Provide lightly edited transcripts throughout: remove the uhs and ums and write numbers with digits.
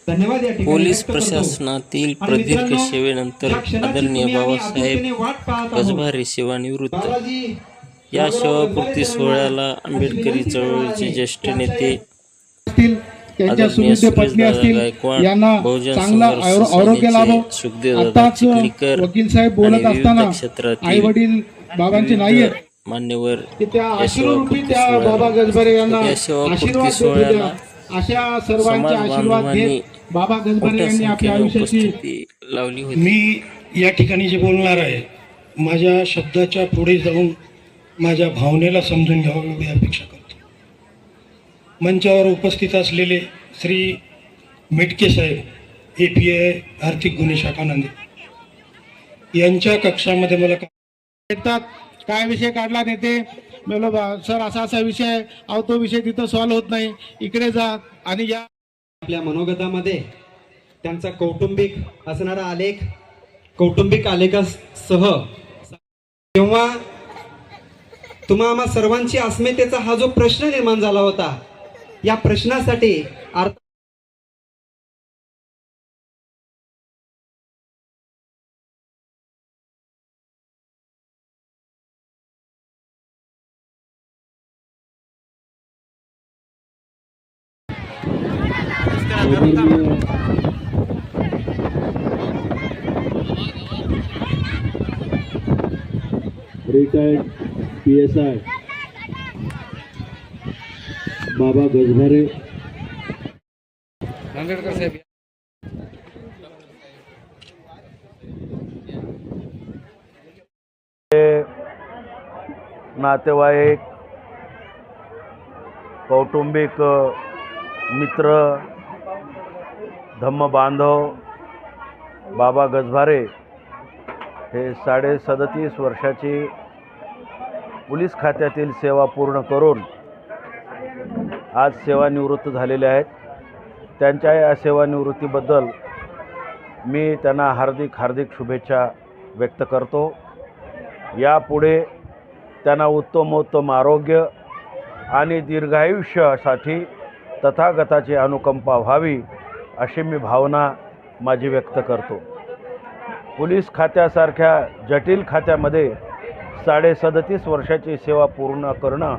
धन्यवाद या ठिकाणी पोलीस व्यक्त करतो। प्रशासनातील आणि प्रदीर्घ मित्रांनो, सेवेनंतर ज्या क्षणाची आदरणीय तुम्ही आम्ही बाबासाहेब आतुरतेने वाट पाहत आहोत, गजभारे सेवानिवृत्त बाबाजी या नागोराव गजभारे सेवापूर्ती सरांना सोहळ्याला अशी आंबेडकरी विनंती करणार चळवळीचे आहे ज्येष्ठ की आमच्या नेते असतील, त्यांच्या आदरणीय सुविद्य पत्नी सुरेशदादा असतील, गायकवाड, यांना बहुजन चांगला संघर्ष आरोग्य लाभो. सेनेचे सुखदेवदादा आताच चिखलीकर वकील साहेब आणि बोलत विविध असताना आई क्षेत्रातील वडील बाबांचे नाही विविध आहेत मान्यवर की त्या या आशीर्वादरूपी सेवापूर्ती त्या बाबा सोहळ्याला गजभारे यांना या सेवापूर्ती आशीर्वाद देत सोहळ्याला होत्या. अशा सर्वांचे समाज आशीर्वाद बांधवांनी घेत बाबा गजभारे मोठ्या यांनी आपल्या संख्येने आयुष्याची उपस्थिती लावली होती. मी या ठिकाणी जे बोलणार आहे माझ्या शब्दाच्या पुढे जाऊन माझ्या भावनेला समजून घ्यावं एवढी अपेक्षा करतो. मंचावर उपस्थित असलेले श्री मिटके साहेब, API आर्थिक गुन्हे शाखा नांदेड यांच्या कक्षामध्ये मला येतात. काय विषय काढला नेते बोलो सर असा विषय आहे, अहो तो विषय तिथं सॉल्व्ह होत नाही, इकडे जा. आणि या आपल्या मनोगतामध्ये त्यांचा कौटुंबिक असणारा आलेख, कौटुंबिक आलेखासह तेव्हा तुम्हा आम्हा सर्वांची अस्मितेचा हा जो प्रश्न निर्माण झाला होता, या प्रश्नासाठी अर्थ रिटायर्ड PSI बाबा गजभारे नांदेडकर साहेब नातेवाईक, कौटुंबिक मित्र, धम्म बांधव बाबा गजभारे हे 37.5 वर्षाची पोलीस खात्यातील सेवा पूर्ण करून आज सेवानिवृत्त झालेले आहेत. त्यांच्या या सेवानिवृत्तीबद्दल मी त्यांना हार्दिक शुभेच्छा व्यक्त करतो. यापुढे त्यांना उत्तमोत्तम आरोग्य आणि दीर्घायुष्यासाठी तथागताची अनुकंपा व्हावी अशी मी भावना माझी व्यक्त करतो. पोलीस खात्यासारख्या जटिल खात्यामध्ये 37.5 वर्षाची सेवा पूर्ण करणं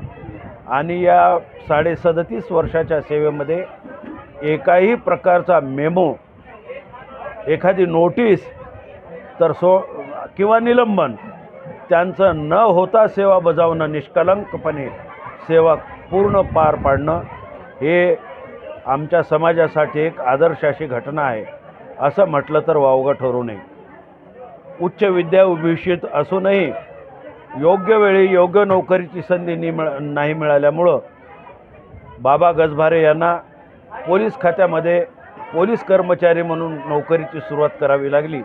आणि या 37.5 वर्षाच्या सेवेमध्ये एकाही प्रकारचा मेमो, एखादी नोटीस तर किंवा निलंबन त्यांचं न होता सेवा बजावणं, निष्कलंकपणे सेवा पूर्ण पार पाडणं हे आमच्या समाजासाठी एक आदर्श अशी घटना आहे असं म्हटलं तर वावगं ठरू नये. उच्च विद्याभूषित असूनही योग्य वेळी योग्य नोकरीची संधी नाही मिळाल्यामुळं बाबा गजभारे यांना पोलीस खात्यामध्ये पोलीस कर्मचारी म्हणून नोकरीची सुरुवात करावी लागली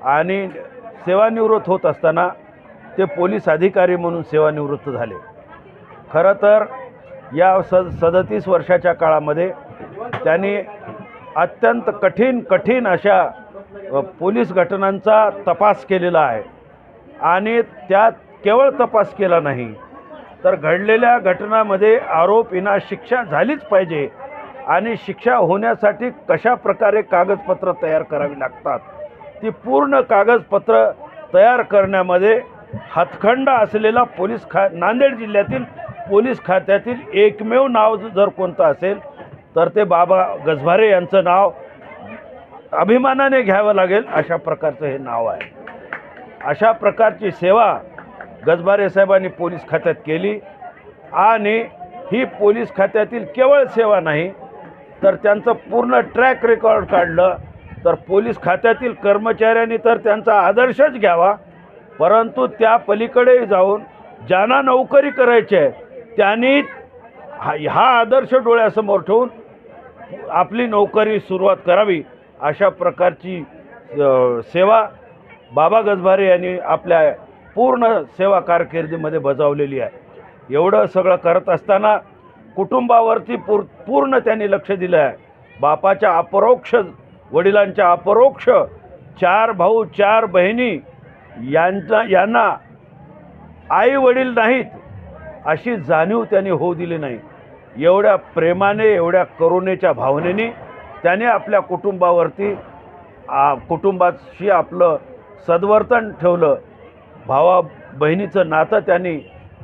आणि सेवानिवृत्त होत असताना ते पोलीस अधिकारी म्हणून सेवानिवृत्त झाले. खरं तर या 37 वर्षाच्या काळामध्ये त्यांनी अत्यंत कठीण अशा पोलीस घटनांचा तपास केलेला आहे आणि त्यात केवळ तपास केला नाही तर घडलेल्या घटनांमध्ये आरोपींना शिक्षा झालीच पाहिजे आणि शिक्षा होण्यासाठी कशा प्रकारे कागदपत्र तयार करावी लागतात ती पूर्ण कागदपत्र तयार करण्यामध्ये हातखंड असलेला नांदेड जिल्ह्यातील पोलीस खात्यातील एकमेव नाव जर कोणतं असेल तर ते बाबा गजभारे यांचं नाव अभिमानाने घ्यावं लागेल अशा प्रकारचं हे नाव आहे. अशा प्रकारची सेवा गजभारे साहेबांनी पोलीस खात्यात केली आणि ही पोलीस खात्यातील केवळ सेवा नाही तर त्यांचं पूर्ण ट्रॅक रेकॉर्ड काढलं तर पोलीस खात्यातील कर्मचाऱ्यांनी तर त्यांचा आदर्शच घ्यावा, परंतु त्या पलीकडे जाऊन ज्यांना नोकरी करायची आहे त्यांनी हा आदर्श डोळ्यासमोर ठेवून आपली नोकरी सुरुवात करावी अशा प्रकारची सेवा बाबा गजभारे यांनी आपल्या पूर्ण सेवा कारकिर्दीमध्ये बजावलेली आहे. एवढं सगळं करत असताना कुटुंबावरती पूर्ण त्यांनी लक्ष दिलं आहे. बापाच्या अपरोक्ष, वडिलांच्या अपरोक्ष 4 भाऊ 4 बहिणी यांना आई वडील नाहीत अशी जाणीव त्यांनी होऊ दिली नाही. एवढ्या प्रेमाने, एवढ्या करुणेच्या भावनेने त्याने आपल्या कुटुंबावरती कुटुंबाशी आपलं सद्वर्तन ठेवलं, भावा बहिणीचं नातं त्यांनी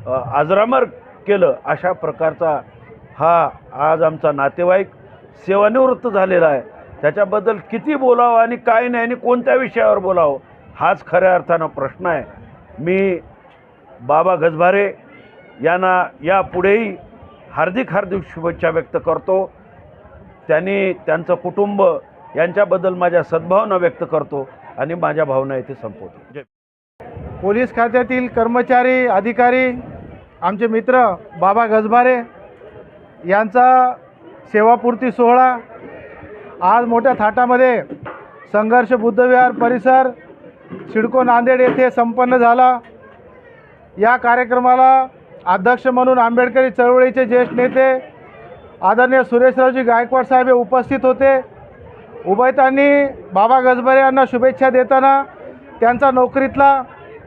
अजरामर केलं. अशा प्रकारचा हा आज आमचा नातेवाईक सेवानिवृत्त झालेला आहे. त्याच्याबद्दल किती बोलावं आणि काय नाही आणि कोणत्या विषयावर बोलावं हाच खऱ्या अर्थानं प्रश्न आहे. मी बाबा गजभारे यांना यापुढेही हार्दिक शुभेच्छा व्यक्त करतो. त्यांनी त्यांचं कुटुंब यांच्याबद्दल माझ्या सद्भावना व्यक्त करतो आणि माझ्या भावना इथे संपवतो. जय. पोलीस खात्यातील कर्मचारी अधिकारी आमचे मित्र बाबा गजभारे यांचा सेवापूर्ती सोहळा आज मोठ्या थाटामध्ये संघर्ष बुद्धविहार परिसर सिडको नांदेड येथे संपन्न झाला. या कार्यक्रमाला अध्यक्ष म्हणून आंबेडकरी चळवळीचे ज्येष्ठ नेते आदरणीय सुरेशरावजी गायकवाड साहेब उपस्थित होते. उभयतांनी बाबा गजभारे यांना शुभेच्छा देताना त्यांचा नोकरीतला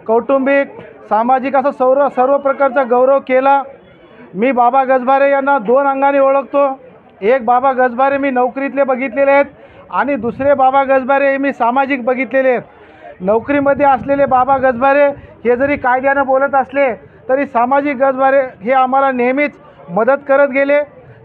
कौटुंबिक सामाजिक असा सर्व प्रकारचा गौरव केला. मी बाबा गजभारे यांना 2 अंगाने ओळखतो. एक बाबा गजभारे मी नोकरीतले बघितलेले आहेत आणि दुसरे बाबा गजभारे मी सामाजिक बघितलेले आहेत. नोकरीमध्ये असलेले बाबा गजभारे हे जरी कायद्यानं बोलत असले तरी सामाजिक गजभारे हे आम्हाला नेहमीच मदत करत गेले.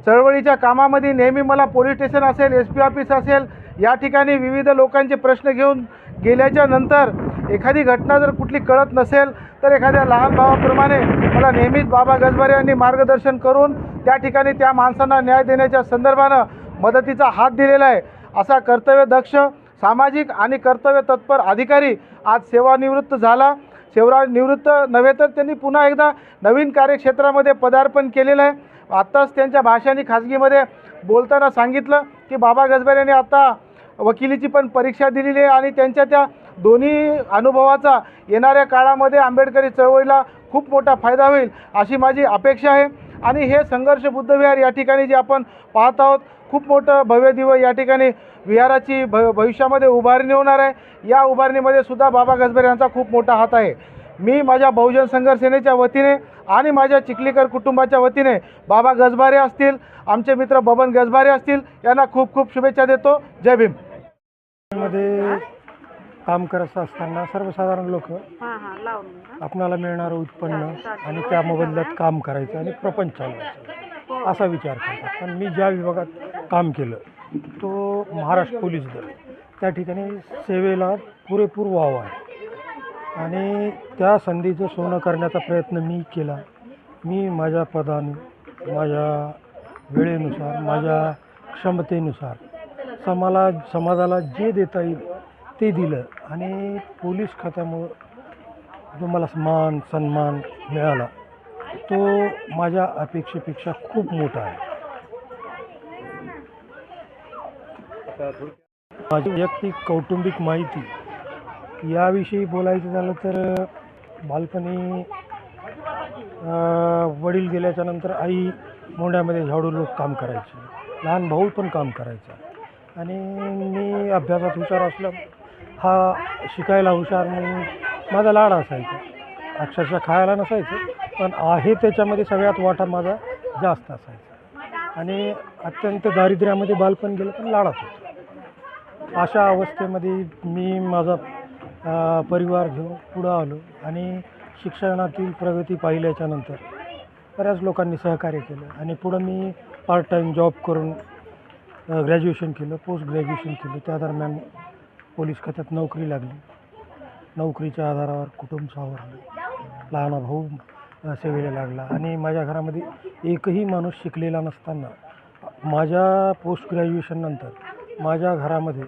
चळवळीच्या कामामध्ये नेहमी मला पोलीस स्टेशन असेल, SP ऑफिस असेल, या ठिकाणी विविध लोकांचे प्रश्न घेऊन गेल्याच्या नंतर एखादी घटना जर कुठली कळत नसेल तर एखाद्या लहान भावाप्रमाणे मला नेहमीच बाबा गजभारे यांनी मार्गदर्शन करून त्या ठिकाणी त्या माणसांना न्याय देण्याच्या संदर्भानं मदतीचा हात दिलेला आहे. असा कर्तव्यदक्ष सामाजिक आणि कर्तव्य तत्पर अधिकारी आज सेवानिवृत्त झाला. सेवानिवृत्त नव्हे तर त्यांनी पुन्हा एकदा नवीन कार्यक्षेत्रामध्ये पदार्पण केलेलं आहे. आत्ताच त्यांच्या भाषांनी खाजगीमध्ये बोलताना सांगितलं की बाबा गजभारे यांनी आता वकिलीची पण परीक्षा दिलेली आहे आणि त्यांच्या त्या दोन्ही अनुभवाचा येणाऱ्या काळामध्ये आंबेडकरी चळवळीला खूप मोठा फायदा होईल अशी माझी अपेक्षा आहे. आणि हे संघर्ष बुद्धविहार या ठिकाणी जे आपण पाहत आहोत खूप मोठं भव्य दिव्य या ठिकाणी विहाराची भविष्यामध्ये उभारणी होणार आहे. या उभारणीमध्ये सुद्धा बाबा गजभारे यांचा खूप मोठा हात आहे. मी माझ्या बहुजन संघर्ष सेनेच्या वतीने आणि माझ्या चिखलीकर कुटुंबाच्या वतीने बाबा गजभारे असतील, आमचे मित्र बबन गजभारे असतील यांना खूप खूप शुभेच्छा देतो. जय भीम. मध्ये काम करत असताना सर्वसाधारण लोक आपणाला मिळणारं उत्पन्न आणि त्या मोबदल्यात काम करायचं आणि प्रपंच चालवायचं असा विचार करतात. पण मी ज्या विभागात काम केलं तो महाराष्ट्र पोलीस दल, त्या ठिकाणी सेवेला पुरेपूर वाव आहे आणि त्या संधीचं सोनं करण्याचा प्रयत्न मी केला. मी माझ्या पदाने, माझ्या वेळेनुसार, माझ्या क्षमतेनुसार समाजाला जे देता येईल ते दिलं आणि पोलीस खात्यामुळं जो मला मान सन्मान मिळाला तो माझ्या अपेक्षेपेक्षा खूप मोठा आहे. माझी वैयक्तिक कौटुंबिक माहिती याविषयी बोलायचं झालं तर बालपणी वडील गेल्याच्यानंतर आई मोंड्यामध्ये झाडू लोक काम करायचे, लहान भाऊ पण काम करायचा आणि मी अभ्यासात हुशार असल्या हा शिकायला हुशार म्हणून माझा लाड असायचा. अक्षरशः खायला नसायचं पण आहे त्याच्यामध्ये सगळ्यात वाटा माझा जास्त असायचा आणि अत्यंत दारिद्र्यामध्ये बालपण गेलं पण लाडात होतं. अशा अवस्थेमध्ये मी माझा परिवार घेऊन पुढं आलो आणि शिक्षणातील प्रगती पाहिल्याच्यानंतर बऱ्याच लोकांनी सहकार्य केलं आणि पुढं मी पार्ट टाईम जॉब करून ग्रॅज्युएशन केलं, पोस्ट ग्रॅज्युएशन केलं. त्या दरम्यान पोलीस खात्यात नोकरी लागली. नोकरीच्या आधारावर कुटुंब सावरलं, लहान भाऊ सेवेला लागला आणि माझ्या घरामध्ये एकही माणूस शिकलेला नसताना माझ्या पोस्ट ग्रॅज्युएशननंतर माझ्या घरामध्ये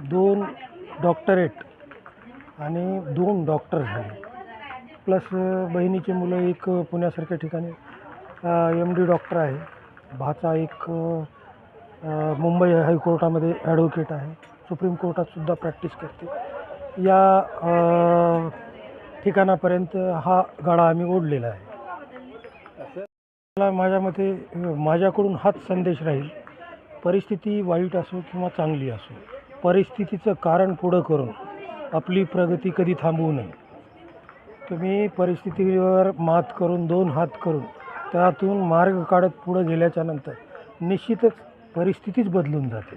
2 डॉक्टरेट आणि 2 डॉक्टर झाले. प्लस बहिणीची मुलं एक पुण्यासारख्या ठिकाणी MD डॉक्टर आहे, भाचा एक मुंबई हायकोर्टामध्ये ॲडव्होकेट आहे, सुप्रीम कोर्टातसुद्धा प्रॅक्टिस करते. या ठिकाणापर्यंत हा गाडा आम्ही ओढलेला आहे. मला माझ्या मते माझ्याकडून हाच संदेश राहील, परिस्थिती वाईट असो किंवा चांगली असो, परिस्थितीचं कारण पुढं करून आपली प्रगती कधी थांबवू नये. तुम्ही परिस्थितीवर मात करून 2 हात करून त्यातून मार्ग काढत पुढं गेल्याच्यानंतर निश्चितच परिस्थितीच बदलून जाते.